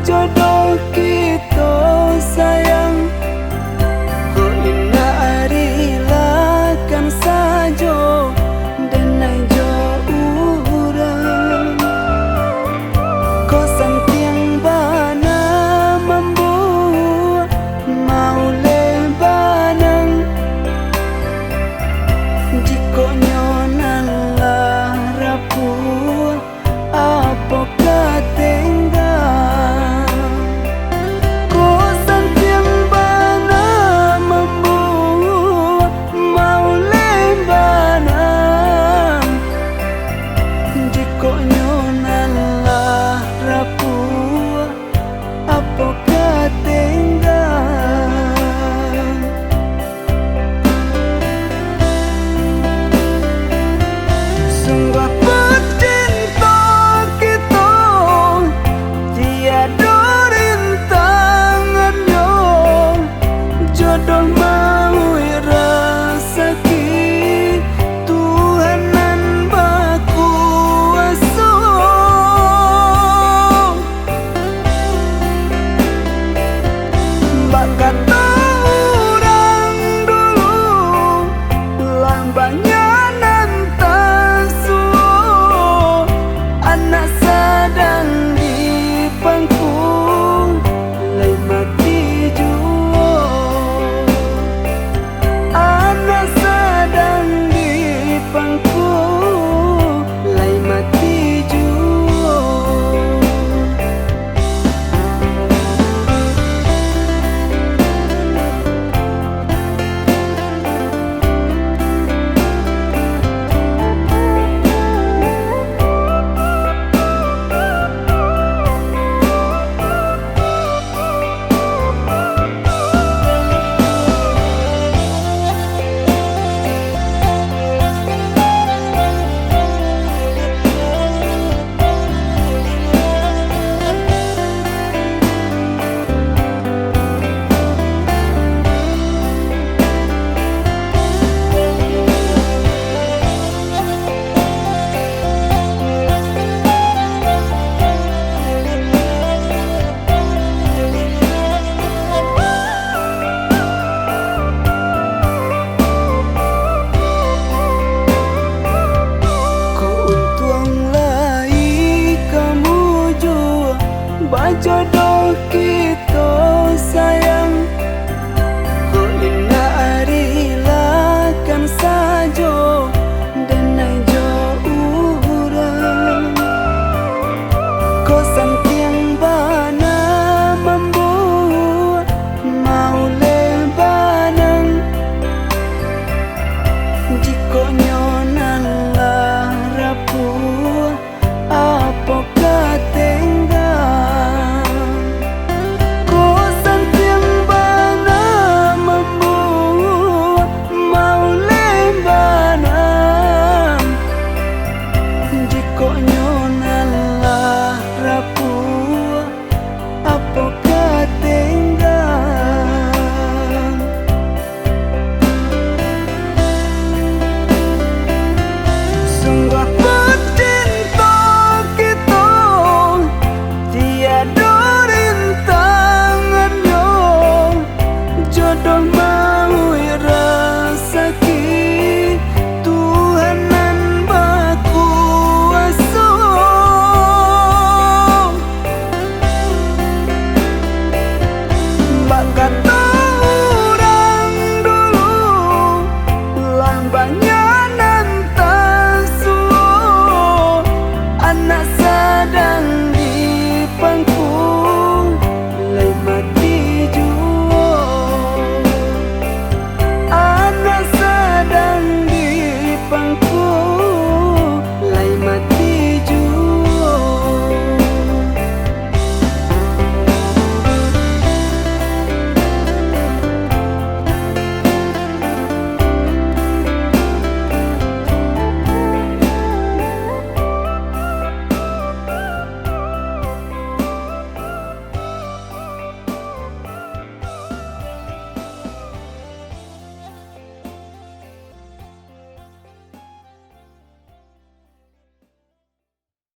jodoh kita sayang. Ko inna arilakan sajo denai jo urang. Ko santiang bana membuat mau lebanang. Jiko nyonan lah rapuh apa katenggang. Ko santiang bana membuat mau lebanang. Jiko nyonan lah rapuh apa katenggang. Sungguh pecinta kita tiada rintangannya. Jodoh mau rasaki Tuhanan bakuasa. Mbak kata orang dulu lambangnya anak sedang di pangku lai mati jua. Anak sedang di pangku lai mati jua. Jodoh kita sayang. Ko inna arilakan sajo denai jo urang. Ko santiang bana membuat mau lebanang. Jiko nyonan lah rapuh apa katenggang. Kok nyonan lah rapuh apa katenggang. Sungguh pecinta kita tiada rintangannya. Jodoh mau rasaki Tuhanan bakuasa. Mbak kata orang dulu lambangnya nantasu. Anak sedang di pangku